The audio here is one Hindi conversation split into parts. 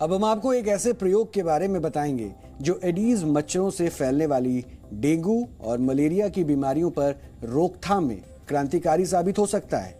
अब हम आपको एक ऐसे प्रयोग के बारे में बताएंगे जो एडीज मच्छरों से फैलने वाली डेंगू और मलेरिया की बीमारियों पर रोकथाम में क्रांतिकारी साबित हो सकता है।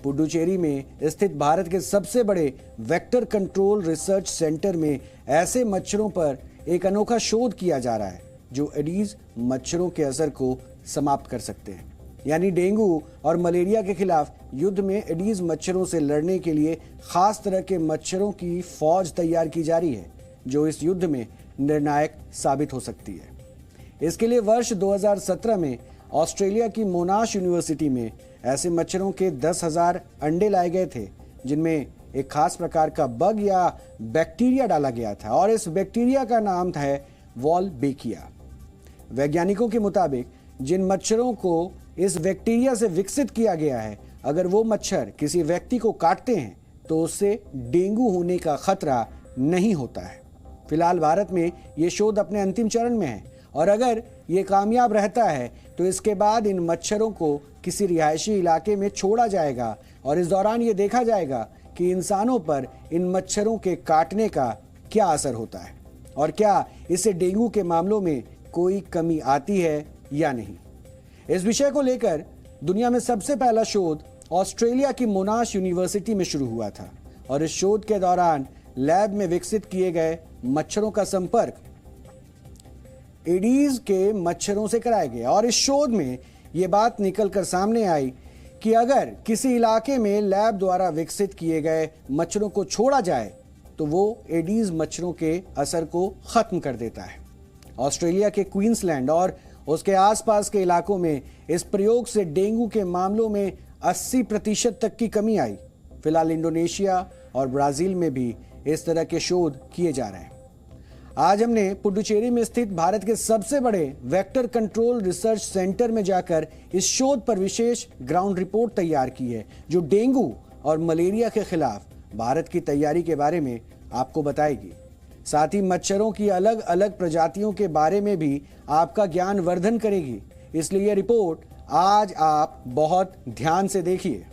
पुडुचेरी में स्थित भारत के सबसे बड़े वेक्टर कंट्रोल रिसर्च सेंटर में ऐसे मच्छरों पर एक अनोखा शोध किया जा रहा है जो एडीज मच्छरों के असर को समाप्त कर सकते हैं। यानी डेंगू और मलेरिया के खिलाफ युद्ध में एडीज मच्छरों से लड़ने के लिए खास तरह के मच्छरों की फौज तैयार की जा रही है जो इस युद्ध में निर्णायक साबित हो सकती है। इसके लिए वर्ष 2017 में ऑस्ट्रेलिया की मोनाश यूनिवर्सिटी में ऐसे मच्छरों के 10,000 अंडे लाए गए थे जिनमें एक खास प्रकार का बग या बैक्टीरिया डाला गया था और इस बैक्टीरिया का नाम था वॉलबेकिया। वैज्ञानिकों के मुताबिक जिन मच्छरों को इस बैक्टीरिया से विकसित किया गया है, अगर वो मच्छर किसी व्यक्ति को काटते हैं तो उससे डेंगू होने का खतरा नहीं होता है। फिलहाल भारत में ये शोध अपने अंतिम चरण में है और अगर ये कामयाब रहता है तो इसके बाद इन मच्छरों को किसी रिहायशी इलाके में छोड़ा जाएगा और इस दौरान ये देखा जाएगा कि इंसानों पर इन मच्छरों के काटने का क्या असर होता है और क्या इससे डेंगू के मामलों में कोई कमी आती है या नहीं। इस विषय को लेकर दुनिया में सबसे पहला शोध ऑस्ट्रेलिया की मोनाश यूनिवर्सिटी में शुरू हुआ था और इस शोध के दौरान लैब में विकसित किए गए मच्छरों का संपर्क एडीज के मच्छरों से कराया गया और इस शोध में यह बात निकलकर सामने आई कि अगर किसी इलाके में लैब द्वारा विकसित किए गए मच्छरों को छोड़ा जाए तो वो एडीज मच्छरों के असर को खत्म कर देता है। ऑस्ट्रेलिया के क्वींसलैंड और उसके आसपास के इलाकों में इस प्रयोग से डेंगू के मामलों में 80% तक की कमी आई। फिलहाल इंडोनेशिया और ब्राजील में भी इस तरह के शोध किए जा रहे हैं। आज हमने पुडुचेरी में स्थित भारत के सबसे बड़े वेक्टर कंट्रोल रिसर्च सेंटर में जाकर इस शोध पर विशेष ग्राउंड रिपोर्ट तैयार की है जो डेंगू और मलेरिया के खिलाफ भारत की तैयारी के बारे में आपको बताएगी। साथ ही मच्छरों की अलग अलग प्रजातियों के बारे में भी आपका ज्ञान वर्धन करेगी। इसलिए यह रिपोर्ट आज आप बहुत ध्यान से देखिए।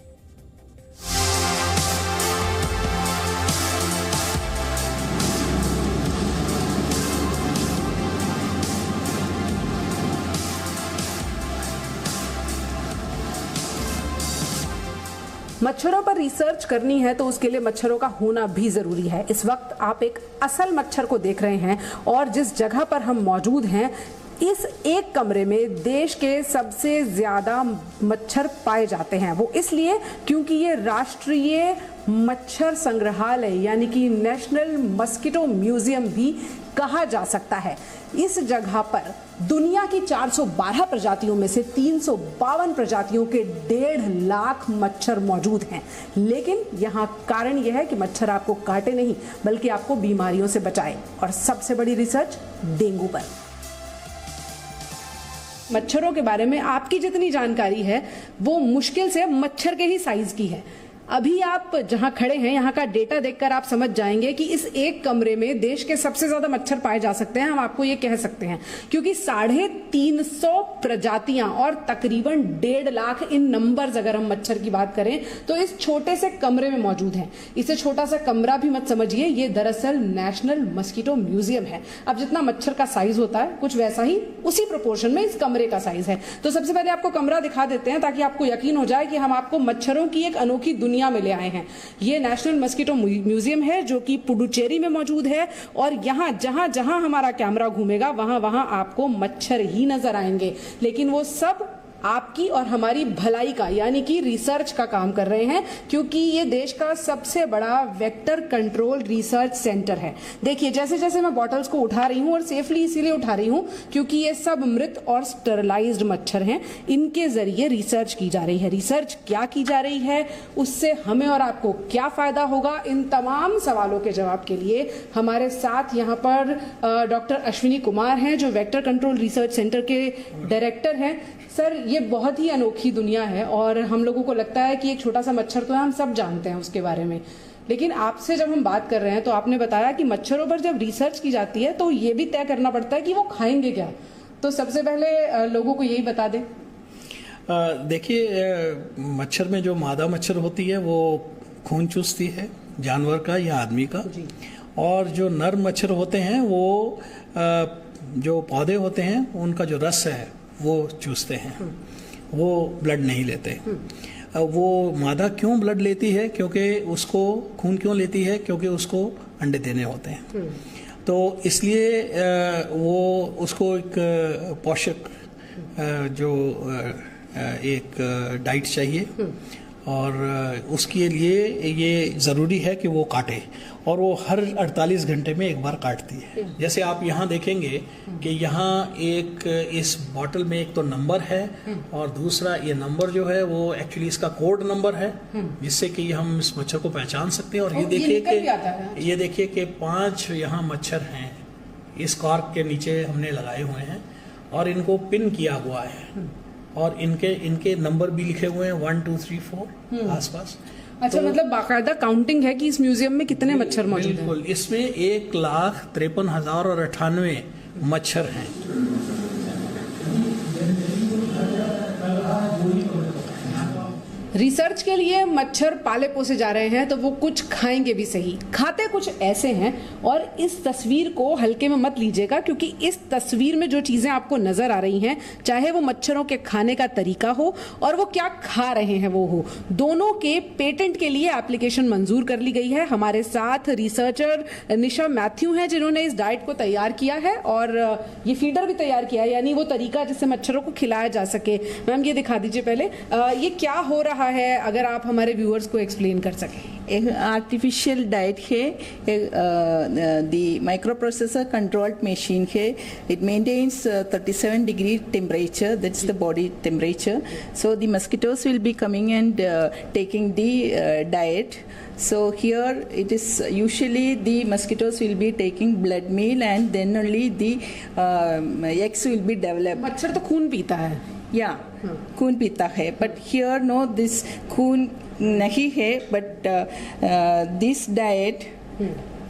मच्छरों पर रिसर्च करनी है तो उसके लिए मच्छरों का होना भी जरूरी है। इस वक्त आप एक असल मच्छर को देख रहे हैं और जिस जगह पर हम मौजूद हैं इस एक कमरे में देश के सबसे ज्यादा मच्छर पाए जाते हैं। वो इसलिए क्योंकि ये राष्ट्रीय मच्छर संग्रहालय यानी कि नेशनल मस्कीटो म्यूजियम भी कहा जा सकता है। इस जगह पर दुनिया की 412 प्रजातियों में से 352 प्रजातियों के 1.5 लाख मच्छर मौजूद हैं। लेकिन यहाँ कारण यह है कि मच्छर आपको काटे नहीं बल्कि आपको बीमारियों से बचाए और सबसे बड़ी रिसर्च डेंगू पर। मच्छरों के बारे में आपकी जितनी जानकारी है वो मुश्किल से मच्छर के ही साइज की है। अभी आप जहां खड़े हैं यहाँ का डेटा देखकर आप समझ जाएंगे कि इस एक कमरे में देश के सबसे ज्यादा मच्छर पाए जा सकते हैं। हम आपको ये कह सकते हैं क्योंकि 350 प्रजातियां और तकरीबन 1.5 लाख इन नंबर्स अगर हम मच्छर की बात करें तो इस छोटे से कमरे में मौजूद हैं। इसे छोटा सा कमरा भी मत समझिए, ये दरअसल नेशनल मस्कीटो म्यूजियम है। अब जितना मच्छर का साइज होता है कुछ वैसा ही उसी प्रोपोर्शन में इस कमरे का साइज है। तो सबसे पहले आपको कमरा दिखा देते हैं ताकि आपको यकीन हो जाए कि हम आपको मच्छरों की एक अनोखी दुनिया में ले आए हैं। ये नेशनल मस्कीटो म्यूजियम है जो कि पुडुचेरी में मौजूद है और यहाँ जहां जहां हमारा कैमरा घूमेगा वहां वहां आपको मच्छर ही नजर आएंगे। लेकिन वो सब आपकी और हमारी भलाई का यानी कि रिसर्च का काम कर रहे हैं क्योंकि ये देश का सबसे बड़ा वेक्टर कंट्रोल रिसर्च सेंटर है। देखिए जैसे जैसे मैं बॉटल्स को उठा रही हूं और सेफली इसीलिए उठा रही हूं क्योंकि ये सब मृत और स्टरलाइज्ड मच्छर हैं। इनके जरिए रिसर्च की जा रही है। रिसर्च क्या की जा रही है, उससे हमें और आपको क्या फायदा होगा, इन तमाम सवालों के जवाब के लिए हमारे साथ यहाँ पर डॉक्टर अश्विनी कुमार हैं जो वेक्टर कंट्रोल रिसर्च सेंटर के डायरेक्टर हैं। सर, ये बहुत ही अनोखी दुनिया है और हम लोगों को लगता है कि एक छोटा सा मच्छर तो है, हम सब जानते हैं उसके बारे में। लेकिन आपसे जब हम बात कर रहे हैं तो आपने बताया कि मच्छरों पर जब रिसर्च की जाती है तो ये भी तय करना पड़ता है कि वो खाएंगे क्या। तो सबसे पहले लोगों को यही बता दें। देखिए, मच्छर में जो मादा मच्छर होती है वो खून चूसती है जानवर का या आदमी का, और जो नर मच्छर होते हैं वो जो पौधे होते हैं उनका जो रस है वो चूसते हैं, वो ब्लड नहीं लेते। वो मादा क्यों ब्लड लेती है? क्योंकि उसको खून क्यों लेती है? क्योंकि उसको अंडे देने होते हैं। तो इसलिए वो उसको एक पोषक जो एक डाइट चाहिए और उसके लिए ये ज़रूरी है कि वो काटे, और वो हर 48 घंटे में एक बार काटती है। जैसे आप यहाँ देखेंगे कि यहाँ एक इस बॉटल में एक तो नंबर है और दूसरा ये नंबर जो है वो एक्चुअली इसका कोड नंबर है, जिससे कि हम इस मच्छर को पहचान सकते हैं। और ये देखिए कि 5 यहाँ मच्छर हैं इस कॉर्क के नीचे हमने लगाए हुए हैं और इनको पिन किया हुआ है और इनके नंबर भी लिखे हुए हैं 1 2 3 4 आसपास। अच्छा, तो मतलब बाकायदा काउंटिंग है कि इस म्यूजियम में कितने मच्छर मौजूद हैं? बिल्कुल, इसमें 1,53,098 मच्छर हैं। रिसर्च के लिए मच्छर पाले पोसे जा रहे हैं तो वो कुछ खाएंगे भी सही, खाते कुछ ऐसे हैं। और इस तस्वीर को हल्के में मत लीजिएगा, क्योंकि इस तस्वीर में जो चीजें आपको नजर आ रही हैं, चाहे वो मच्छरों के खाने का तरीका हो और वो क्या खा रहे हैं वो हो, दोनों के पेटेंट के लिए एप्लीकेशन मंजूर कर ली गई है। हमारे साथ रिसर्चर निशा मैथ्यू हैं जिन्होंने इस डाइट को तैयार किया है और ये फीडर भी तैयार किया है, यानी वो तरीका जिससे मच्छरों को खिलाया जा सके। मैम, ये दिखा दीजिए पहले, ये क्या हो रहा है, अगर आप हमारे व्यूअर्स को एक्सप्लेन कर सकें। एक आर्टिफिशियल डाइट है, the microprocessor controlled machine है। It maintains 37 degree temperature, that's the body temperature. So the mosquitoes will be coming and taking the diet. So here it is usually the mosquitoes will be taking blood meal and then only the eggs will be developed. मच्छर तो खून पीता है। या खून पीता है, बट हियर नो दिस खून नहीं है, but this diet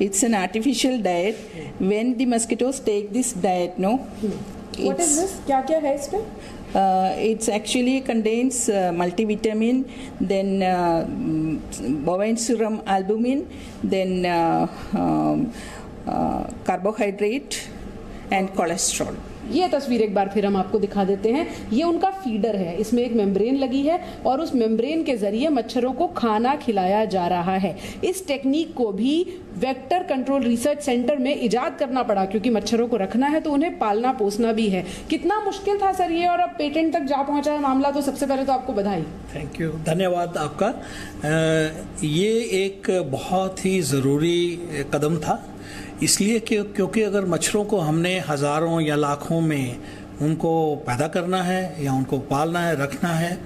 it's an artificial diet. When the mosquitoes take this diet, no what is this, क्या क्या है इसमें? It's actually contains multivitamin, then bovine serum albumin, then carbohydrate and cholesterol. ये तस्वीर एक बार फिर हम आपको दिखा देते हैं। ये उनका फीडर है, इसमें एक मेम्ब्रेन लगी है और उस मेम्ब्रेन के जरिए मच्छरों को खाना खिलाया जा रहा है। इस टेक्निक को भी वेक्टर कंट्रोल रिसर्च सेंटर में इजाद करना पड़ा, क्योंकि मच्छरों को रखना है तो उन्हें पालना पोसना भी है। कितना मुश्किल था सर ये, और अब पेटेंट तक जा पहुंचा है मामला, तो सबसे पहले तो आपको बधाई। थैंक यू, धन्यवाद आपका। ये एक बहुत ही ज़रूरी कदम था, इसलिए क्योंकि अगर मच्छरों को हमने हज़ारों या लाखों में उनको पैदा करना है या उनको पालना है, रखना है,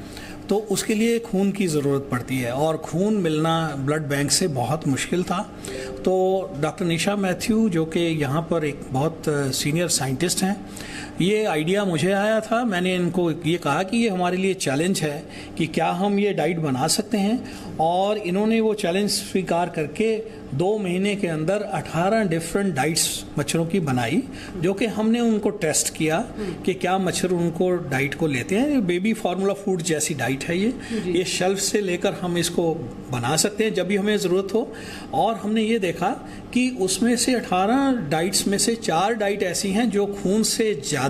तो उसके लिए खून की ज़रूरत पड़ती है और खून मिलना ब्लड बैंक से बहुत मुश्किल था। तो डॉक्टर निशा मैथ्यू, जो कि यहाँ पर एक बहुत सीनियर साइंटिस्ट हैं, ये आइडिया मुझे आया था। मैंने इनको ये कहा कि ये हमारे लिए चैलेंज है कि क्या हम ये डाइट बना सकते हैं, और इन्होंने वो चैलेंज स्वीकार करके 2 महीने के अंदर 18 डिफरेंट डाइट्स मच्छरों की बनाई, जो कि हमने उनको टेस्ट किया कि क्या मच्छर उनको डाइट को लेते हैं। ये बेबी फार्मूला फूड जैसी डाइट है ये शेल्फ से लेकर हम इसको बना सकते हैं जब भी हमें ज़रूरत हो। और हमने ये देखा कि उसमें से 18 डाइट्स में से 4 डाइट ऐसी हैं जो खून से ज़्यादा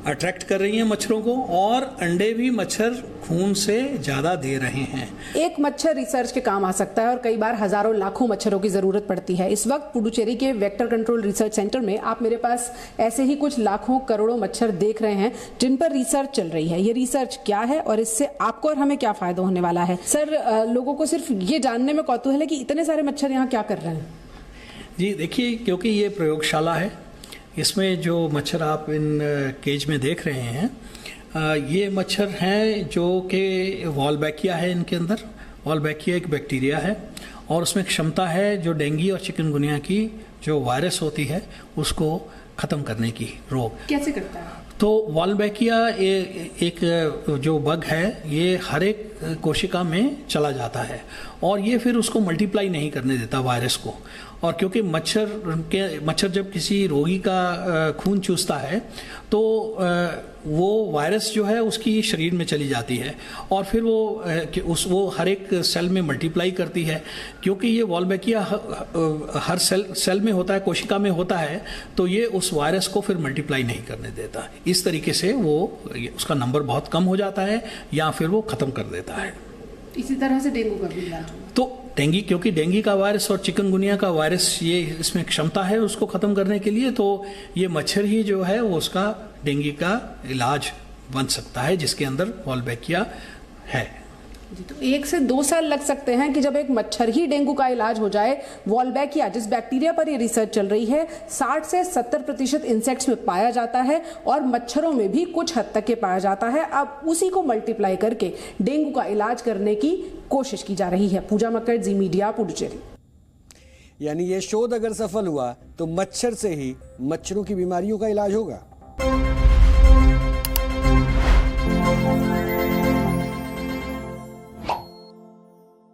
अट्रैक्ट कर रही हैं मच्छरों को, और अंडे भी मच्छर खून से ज़्यादा दे रहे हैं। एक मच्छर रिसर्च के काम आ सकता है और कई बार हजारों लाखों मच्छरों की जरूरत पड़ती है। इस वक्त पुडुचेरी के वेक्टर कंट्रोल रिसर्च सेंटर में आप मेरे पास ऐसे ही कुछ लाखों करोड़ों मच्छर देख रहे हैं जिन पर रिसर्च चल रही है। ये रिसर्च क्या है और इससे आपको और हमें क्या फायदा होने वाला है? सर, लोगों को सिर्फ ये जानने में कौतूहल है कि इतने सारे मच्छर यहाँ क्या कर रहे हैं। जी देखिए, क्योंकि ये प्रयोगशाला है, इसमें जो मच्छर आप इन केज में देख रहे हैं, ये मच्छर हैं जो कि वॉलबैकिया है इनके अंदर। वॉलबैकिया एक बैक्टीरिया है और उसमें क्षमता है जो डेंगू और चिकनगुनिया की जो वायरस होती है उसको ख़त्म करने की। रोग कैसे करता है? तो वॉलबैकिया एक जो बग है, ये हर एक कोशिका में चला जाता है और ये फिर उसको मल्टीप्लाई नहीं करने देता वायरस को, और क्योंकि मच्छर जब किसी रोगी का खून चूसता है तो वो वायरस जो है उसकी शरीर में चली जाती है और फिर वो हर एक सेल में मल्टीप्लाई करती है। क्योंकि ये वॉल्बैकिया हर सेल में होता है, कोशिका में होता है, तो ये उस वायरस को फिर मल्टीप्लाई नहीं करने देता। इस तरीके से उसका नंबर बहुत कम हो जाता है या फिर वो खत्म कर देता है। इसी तरह से डेंगू का भी इलाज तो क्योंकि डेंगू का वायरस और चिकनगुनिया का वायरस ये इसमें क्षमता है उसको खत्म करने के लिए, तो ये मच्छर ही जो है वो उसका डेंगू का इलाज बन सकता है जिसके अंदर वॉल्बैकिया है। जी, तो 1 से 2 साल लग सकते हैं कि जब एक मच्छर ही डेंगू का इलाज हो जाए। वॉल्बैकिया जिस बैक्टीरिया पर ये रिसर्च चल रही है 60 से 70% इंसेक्ट्स में पाया जाता है और मच्छरों में भी कुछ हद तक के पाया जाता है। अब उसी को मल्टीप्लाई करके डेंगू का इलाज करने की कोशिश की जा रही है। पूजा मक्कड़, जी मीडिया, पुडुचेरी। यानी ये शोध अगर सफल हुआ तो मच्छर से ही मच्छरों की बीमारियों का इलाज होगा।